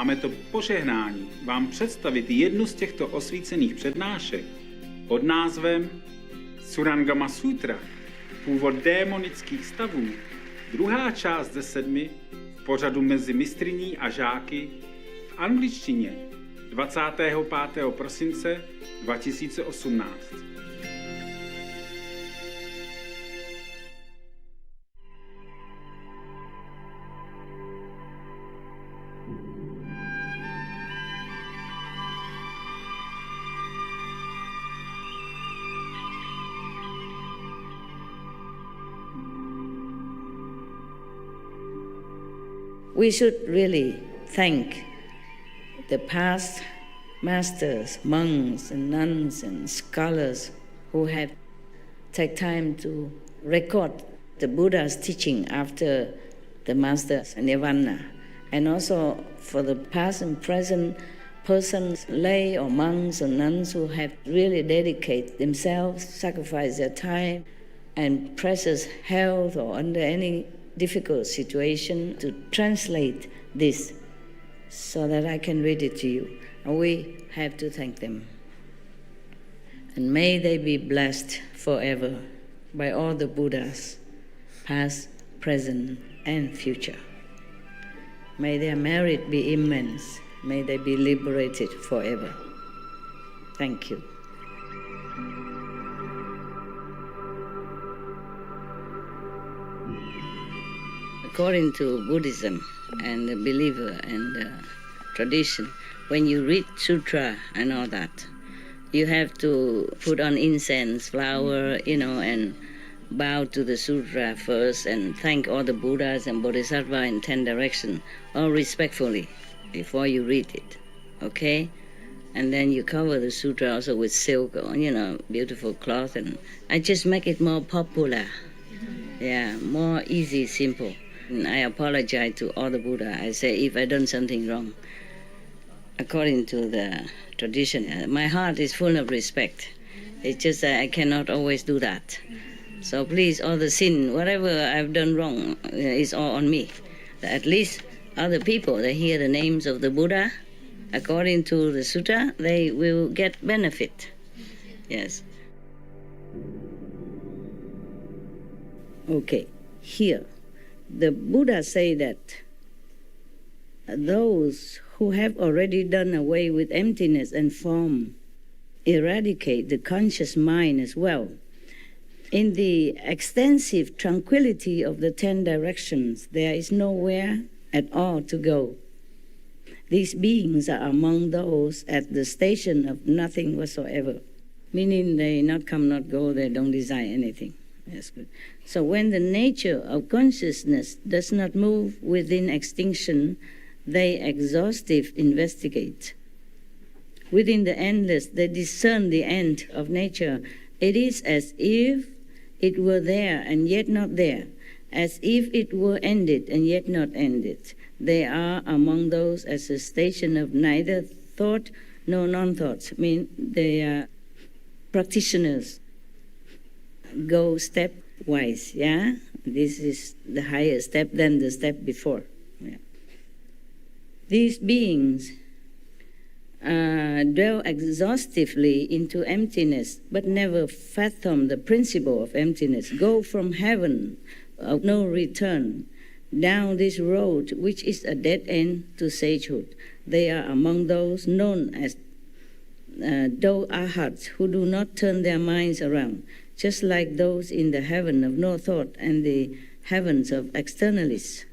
máme to požehnání vám představit jednu z těchto osvícených přednášek pod názvem Surangama Sutra, původ démonických stavů, druhá část ze 7 v pořadu mezi mistryní a žáky v angličtině 25. prosince 2018. We should really thank the past masters, monks and nuns and scholars who have taken time to record the Buddha's teaching after the master's nirvana, and also for the past and present persons, lay or monks or nuns who have really dedicated themselves, sacrificed their time and precious health or under any difficult situation to translate this so that I can read it to you. And we have to thank them. And may they be blessed forever by all the Buddhas, past, present, and future. May their merit be immense. May they be liberated forever. Thank you. According to Buddhism and the believer and the tradition, when you read Sutra and all that, you have to put on incense, flower, and bow to the Sutra first and thank all the Buddhas and Bodhisattvas in 10 directions, all respectfully, before you read it, okay? And then you cover the Sutra also with silk or, beautiful cloth, and I just make it more popular, more easy, simple. And I apologize to all the Buddha. I say if I done something wrong, according to the tradition, my heart is full of respect. It's just that I cannot always do that. So please, all the sin, whatever I've done wrong, is all on me. At least other people, they hear the names of the Buddha, according to the Sutra, they will get benefit. Yes. Okay, here. The Buddha say that those who have already done away with emptiness and form eradicate the conscious mind as well. In the extensive tranquility of the 10 directions, there is nowhere at all to go. These beings are among those at the station of nothing whatsoever, meaning they not come, not go, they don't desire anything. That's good. So when the nature of consciousness does not move within extinction, they exhaustive investigate. Within the endless, they discern the end of nature. It is as if it were there and yet not there, as if it were ended and yet not ended. They are among those at the station of neither thought nor non-thought. I mean, they are practitioners. Go stepwise, yeah? This is the higher step than the step before. Yeah. These beings dwell exhaustively into emptiness, but never fathom the principle of emptiness. Go from heaven of no return down this road, which is a dead end to sagehood. They are among those known as Do Arhats, who do not turn their minds around, just like those in the heaven of no thought and the heavens of externalists,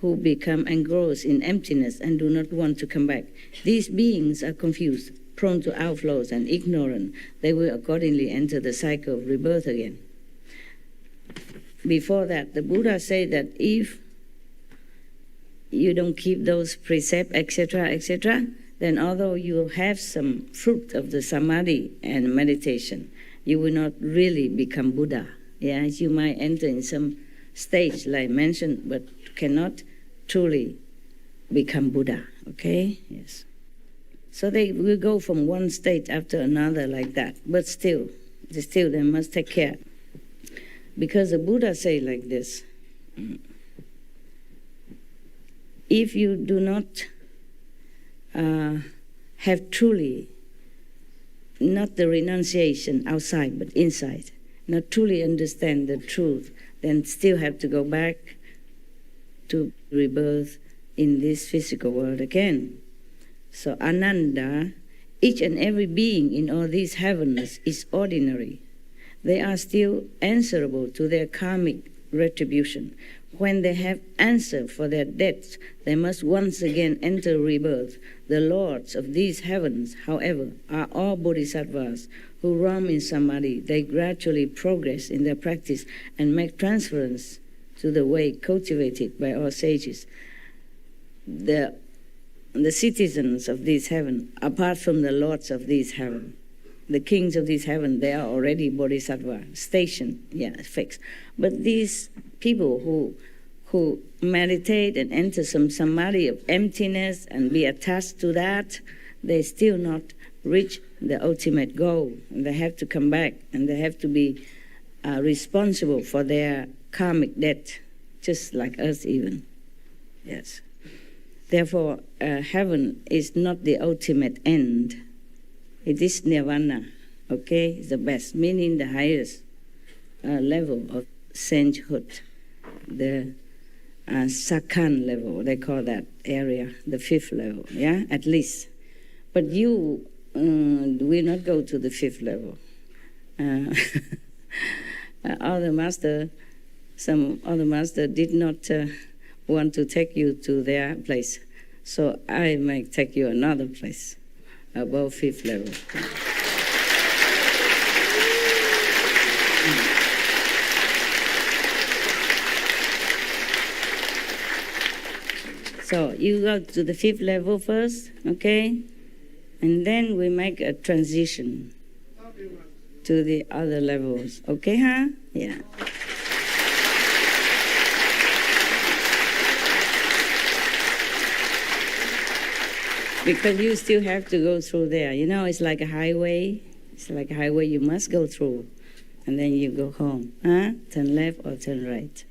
who become engrossed in emptiness and do not want to come back. These beings are confused, prone to outflows and ignorant. They will accordingly enter the cycle of rebirth again. Before that, the Buddha said that if you don't keep those precepts, etc., then although you have some fruit of the samadhi and meditation, you will not really become Buddha. Yes, you might enter in some stage like mentioned, but cannot truly become Buddha, okay? Yes. So they will go from one state after another like that, but still they must take care. Because the Buddha say like this, if you do not have truly, not the renunciation outside, but inside, not truly understand the truth, then still have to go back to rebirth in this physical world again. So Ananda, each and every being in all these heavens is ordinary. They are still answerable to their karmic retribution. When they have answered for their debts, they must once again enter rebirth. The lords of these heavens, however, are all bodhisattvas who roam in samadhi. They gradually progress in their practice and make transference to the way cultivated by all sages. The citizens of this heaven, apart from the lords of this heaven, the kings of this heaven, they are already bodhisattva, stationed, fixed. But these people who meditate and enter some samadhi of emptiness and be attached to that, they still not reach the ultimate goal. And they have to come back and they have to be responsible for their karmic debt, just like us even. Yes. Therefore, heaven is not the ultimate end. It is nirvana, okay? It's the best, meaning the highest level of sainthood, the Sach Khand level, they call that area, the 5th level, at least. But you will not go to the 5th level. Some other master did not want to take you to their place. So I may take you another place, above 5th level. So you go to the 5th level first, okay? And then we make a transition to the other levels. Okay, huh? Yeah. Because you still have to go through there. You know, it's like a highway. It's like a highway you must go through. And then you go home. Turn left or turn right.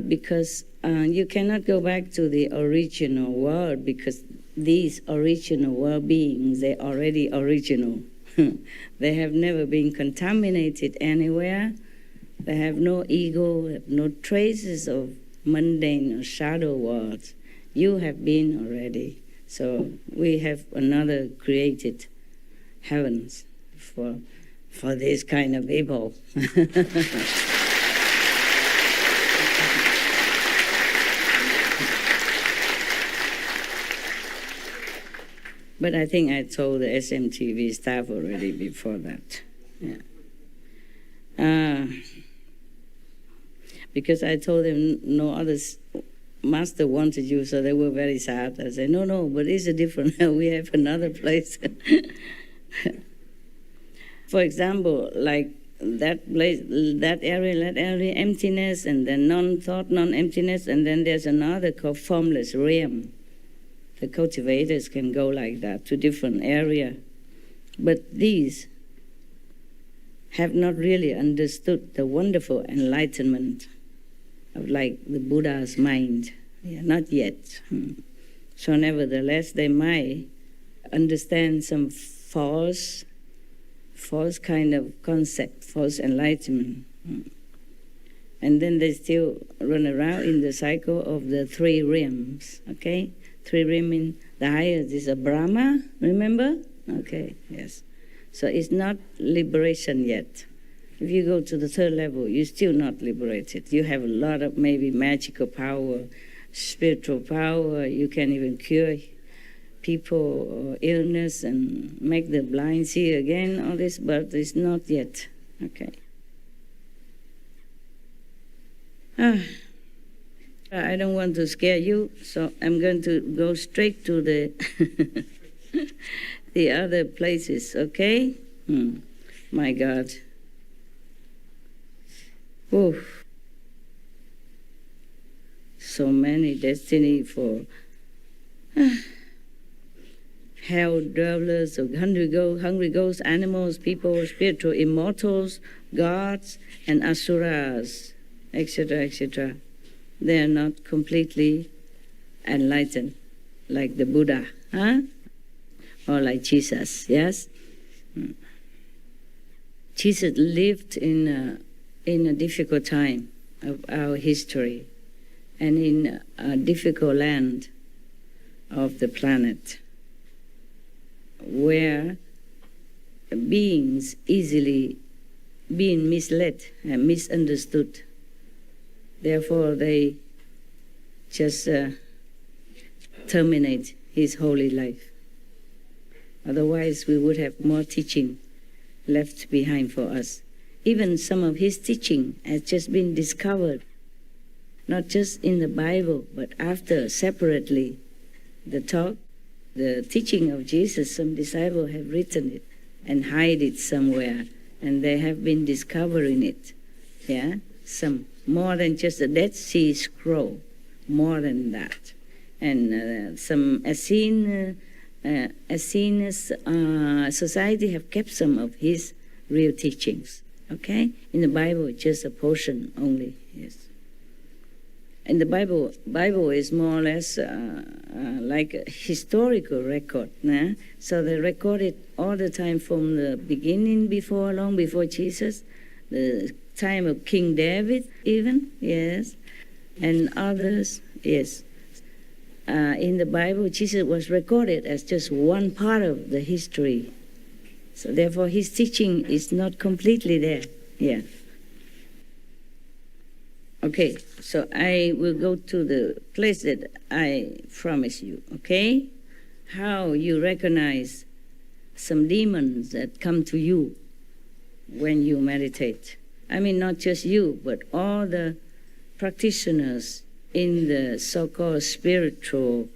Because you cannot go back to the original world because these original world beings, they're already original. They have never been contaminated anywhere. They have no ego, have no traces of mundane or shadow worlds. You have been already. So we have another created heavens for this kind of people. But I think I told the SMTV staff already before that. Because I told them no other master wanted you, so they were very sad. I said, no, but it's a different, we have another place. For example, like that place, that area, emptiness, and then non-thought, non-emptiness, and then there's another called formless realm. The cultivators can go like that to different area. But these have not really understood the wonderful enlightenment of like the Buddha's mind. Not yet. So nevertheless, they might understand some false kind of concept, false enlightenment. And then they still run around in the cycle of the 3 realms, okay? 3 realms, the highest is a Brahma, remember? Okay, yes. So it's not liberation yet. If you go to the 3rd level, you're still not liberated. You have a lot of maybe magical power, spiritual power. You can even cure people or illness and make the blind see again, all this, but it's not yet. Okay. I don't want to scare you, so I'm going to go straight to the the other places, okay? My God. Oof. So many destiny for hell dwellers, or hungry ghosts, animals, people, spiritual immortals, gods, and asuras, etc., etc. They are not completely enlightened, like the Buddha, huh? Or like Jesus, yes? Jesus lived in a difficult time of our history and in a difficult land of the planet where beings easily being misled and misunderstood. Therefore, they just terminate his holy life. Otherwise, we would have more teaching left behind for us. Even some of his teaching has just been discovered, not just in the Bible, but after separately the teaching of Jesus, some disciples have written it and hide it somewhere, and they have been discovering it. Yeah, some more than just a Dead Sea Scroll, more than that, and some Essene society have kept some of his real teachings. Okay, in the Bible, just a portion only. Yes. And the Bible is more or less like a historical record. Nah? So they record it all the time from the beginning, long before Jesus, the time of King David even, yes, and others, yes. In the Bible, Jesus was recorded as just one part of the history. So therefore, his teaching is not completely there. Yeah. Okay, so I will go to the place that I promised you, okay? How you recognize some demons that come to you when you meditate. I mean, not just you, but all the practitioners in the so-called spiritual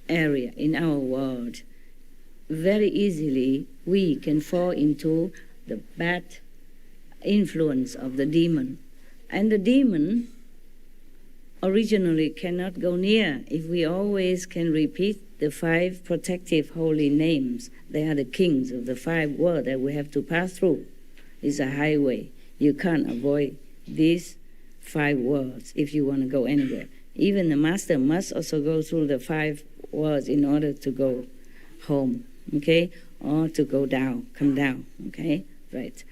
area in our world. Very easily, we can fall into the bad influence of the demon. And the demon originally cannot go near if we always can repeat the 5 protective holy names. They are the kings of the 5 worlds that we have to pass through. It's a highway. You can't avoid these 5 worlds if you want to go anywhere. Even the master must also go through the 5 worlds in order to go home, okay? Or to go down, come down, okay? Right.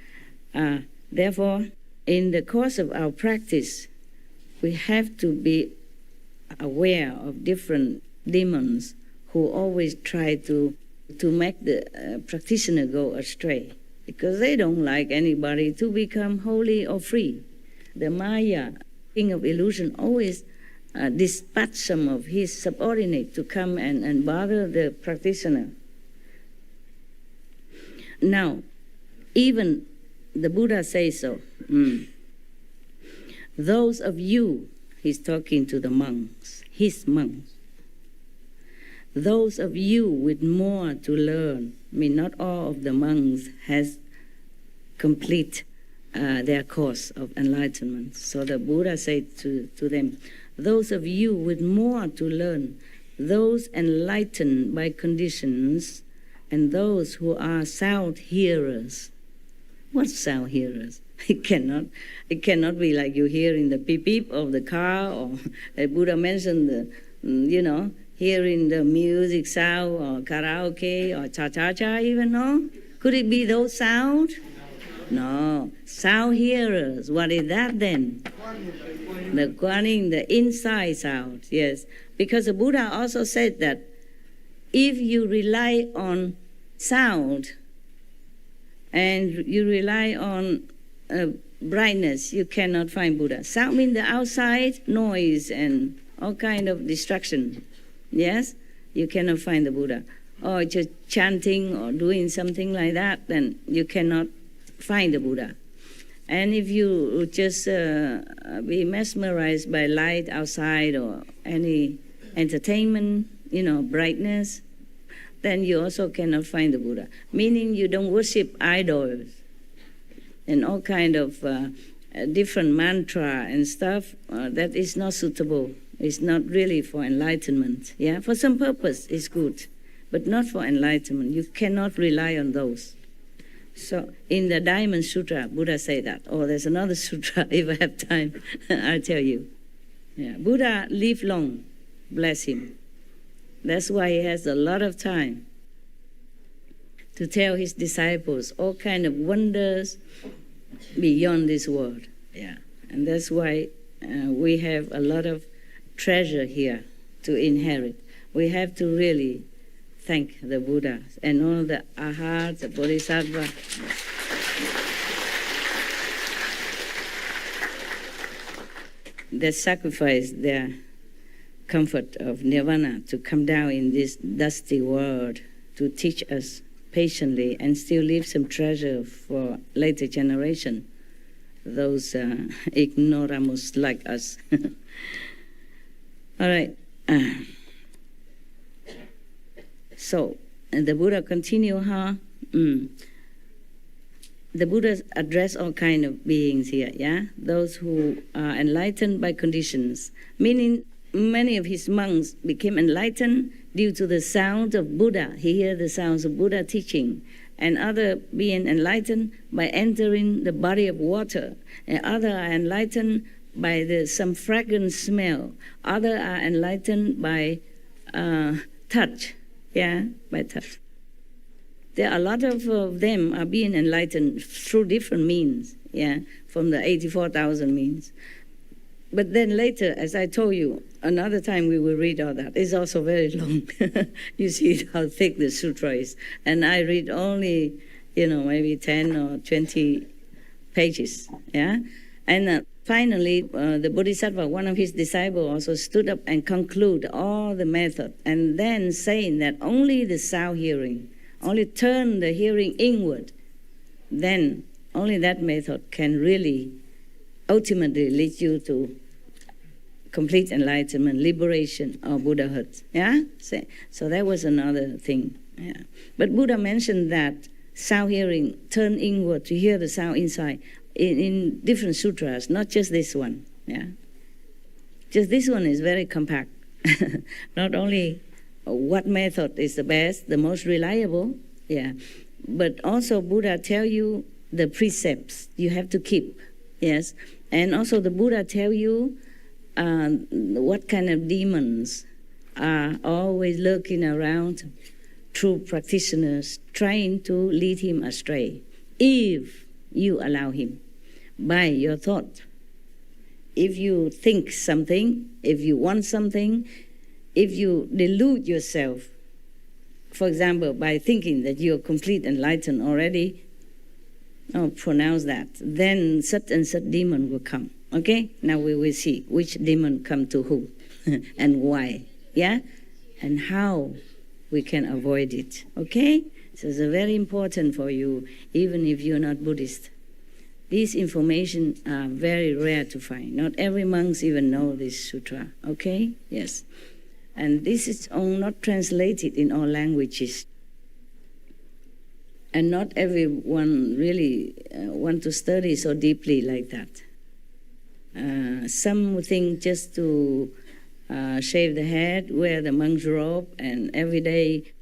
Therefore, in the course of our practice, we have to be aware of different demons who always try to make the practitioner go astray, because they don't like anybody to become holy or free. The Maya, king of illusion, always dispatch some of his subordinates to come and bother the practitioner. Now, even the Buddha says so. Those of you, he's talking to the monks, his monks, those of you with more to learn, I mean, not all of the monks has complete their course of enlightenment. So the Buddha said to them, those of you with more to learn, those enlightened by conditions, and those who are sound hearers. What sound hearers? It cannot be like you hear in the beep beep of the car, or the Buddha mentioned the, hearing the music sound, or karaoke, or cha-cha-cha even, no? Could it be those sound? No. Sound hearers. What is that then? The guaning, the inside sound, yes. Because the Buddha also said that if you rely on sound and you rely on brightness, you cannot find Buddha. Sound means the outside noise and all kind of distraction. Yes, you cannot find the Buddha. Or just chanting or doing something like that, then you cannot find the Buddha. And if you just be mesmerized by light outside or any entertainment, brightness, then you also cannot find the Buddha. Meaning you don't worship idols and all kind of different mantra and stuff. That is not suitable. It's not really for enlightenment. Yeah, for some purpose it's good, but not for enlightenment. You cannot rely on those. So in the Diamond Sutra, Buddha say that. Oh, there's another sutra. If I have time, I'll tell you. Yeah, Buddha lived long. bless him. That's why he has a lot of time to tell his disciples all kind of wonders beyond this world. Yeah, and that's why we have a lot of treasure here to inherit. We have to really thank the Buddha and all the Arhats, the Bodhisattva. That sacrificed their comfort of nirvana to come down in this dusty world to teach us patiently and still leave some treasure for later generation, those ignoramus like us. All right. So, and the Buddha continue, the Buddha addressed all kind of beings here, yeah? Those who are enlightened by conditions, meaning many of his monks became enlightened due to the sound of Buddha. He heard the sounds of Buddha teaching. And other being enlightened by entering the body of water. And other are enlightened by some fragrant smell. Other are enlightened by touch, yeah, by touch. There are a lot of them are being enlightened through different means, yeah, from the 84,000 means. But then later, as I told you, another time we will read all that. It's also very long. You see how thick the sutra is. And I read only, maybe 10 or 20 pages, yeah? And finally, the Bodhisattva, one of his disciples, also stood up and concluded all the method, and then saying that only the sound hearing, only turn the hearing inward, then only that method can really ultimately lead you to complete enlightenment, liberation, or Buddhahood. Yeah? So that was another thing. Yeah. But Buddha mentioned that sound hearing, turn inward to hear the sound inside in different sutras, not just this one. Yeah? Just this one is very compact. Not only what method is the best, the most reliable, yeah, but also Buddha tell you the precepts you have to keep, yes, and also the Buddha tell you what kind of demons are always lurking around true practitioners, trying to lead him astray, if you allow him, by your thought. If you think something, if you want something, if you delude yourself, for example, by thinking that you're complete enlightened already, pronounce that, then such and such demon will come. Okay? Now we will see which demon come to who and why. Yeah? And how we can avoid it. Okay? So it's very important for you, even if you're not Buddhist. These information are very rare to find. Not every monk even know this sutra. Okay? Yes. And this is not translated in all languages. And not everyone really want to study so deeply like that. Some think just to shave the head, wear the monk's robe, and every day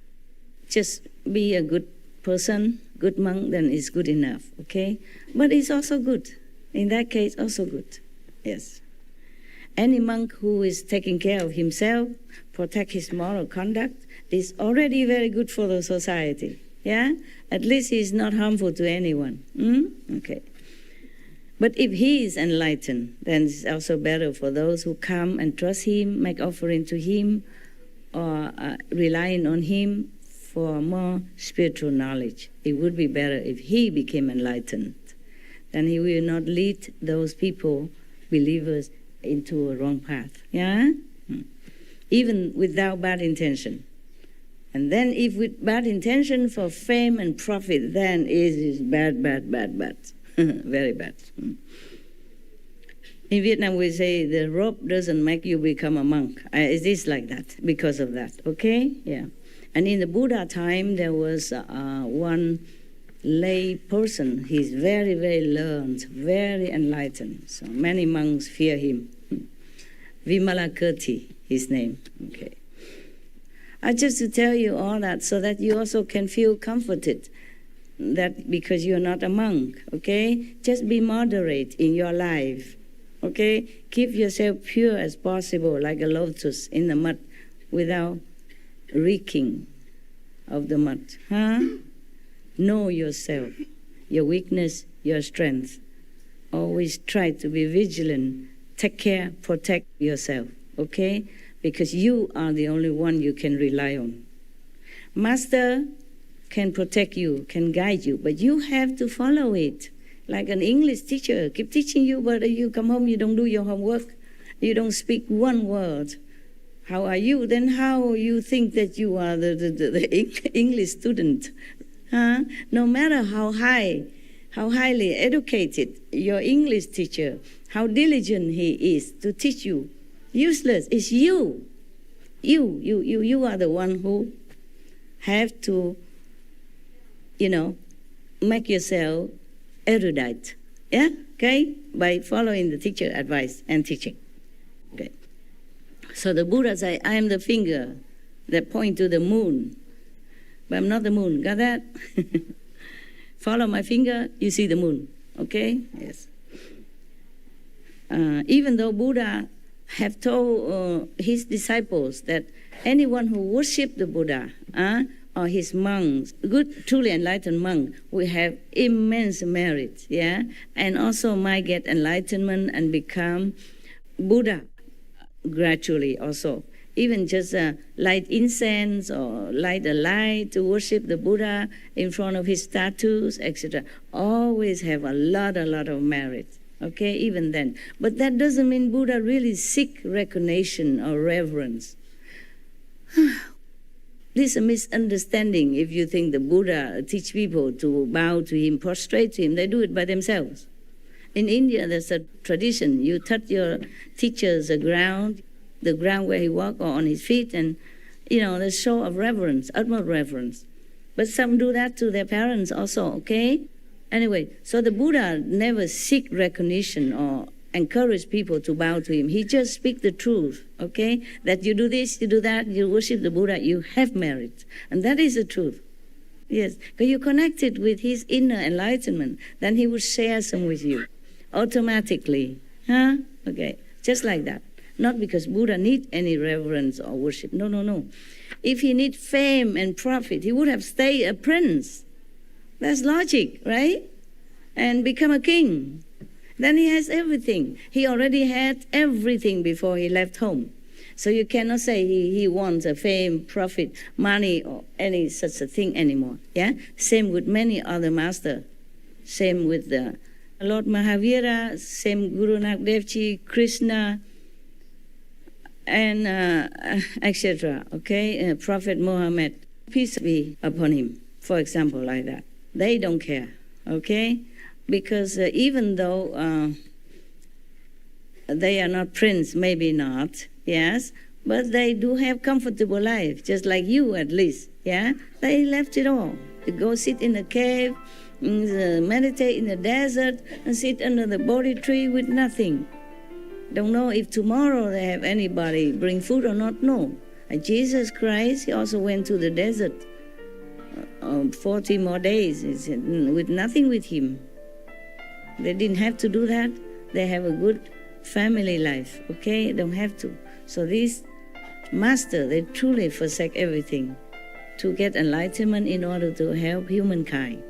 just be a good person, good monk, then it's good enough, okay? But it's also good. In that case, also good, yes. Any monk who is taking care of himself, protect his moral conduct, is already very good for the society, yeah? At least he is not harmful to anyone, okay. But if he is enlightened, then it's also better for those who come and trust him, make offering to him, or relying on him for more spiritual knowledge. It would be better if he became enlightened. Then he will not lead those people, believers, into a wrong path. Yeah? Even without bad intention. And then if with bad intention for fame and profit, then it is bad. Very bad. In Vietnam we say the robe doesn't make you become a monk. It is like that because of that, okay? Yeah. And in the Buddha time there was one lay person. He's very, very learned, very enlightened. So many monks fear him. Vimalakirti, his name. Okay. Just to tell you all that so that you also can feel comforted that because you're not a monk, okay? Just be moderate in your life, okay? Keep yourself pure as possible, like a lotus in the mud. without reeking of the mud. Know yourself, your weakness, your strength. Always try to be vigilant. Take care, protect yourself, okay? Because you are the only one you can rely on. Master can protect you, can guide you, but you have to follow it. Like an English teacher, keep teaching you, but you come home, you don't do your homework, you don't speak one word. How are you? Then how you think that you are the English student? No matter how highly educated your English teacher, how diligent he is to teach you, useless. It's you. You are the one who have to, make yourself erudite. Yeah? Okay? By following the teacher advice and teaching. Okay. So the Buddha said, I am the finger that point to the moon. But I'm not the moon. Got that? Follow my finger, you see the moon. Okay? Yes. Even though Buddha have told his disciples that anyone who worship the Buddha or his monks, good, truly enlightened monk, will have immense merit, yeah, and also might get enlightenment and become Buddha gradually also. Even just light incense or light a light to worship the Buddha in front of his statues, etc. Always have a lot of merit, okay, even then. But that doesn't mean Buddha really seek recognition or reverence. This is a misunderstanding if you think the Buddha teach people to bow to him, prostrate to him. They do it by themselves. In India, there's a tradition. You touch your teacher's ground, the ground where he walked, or on his feet, and, the show of reverence, utmost reverence. But some do that to their parents also, okay? Anyway, so the Buddha never seek recognition or encourage people to bow to him. He just speaks the truth, okay? That you do this, you do that, you worship the Buddha, you have merit. And that is the truth. Yes, because you connected with his inner enlightenment, then he will share some with you automatically. Okay, just like that. Not because Buddha need any reverence or worship. No. If he need fame and profit, he would have stayed a prince. That's logic, right? And become a king. Then he has everything. He already had everything before he left home. So you cannot say he wants a fame, profit, money, or any such a thing anymore. Yeah. Same with many other masters. Same with the Lord Mahavira. Same Guru Nanak Dev Ji, Krishna, and etc. Okay, Prophet Muhammad, peace be upon him. For example, like that. They don't care. Okay. Because even though they are not prince, maybe not, yes, but they do have comfortable life, just like you at least, yeah? They left it all. They go sit in a cave, meditate in the desert, and sit under the Bodhi tree with nothing. Don't know if tomorrow they have anybody bring food or not, no. And Jesus Christ, he also went to the desert 40 more days with nothing with him. They didn't have to do that. They have a good family life, okay? Don't have to. So these masters, they truly forsake everything to get enlightenment in order to help humankind.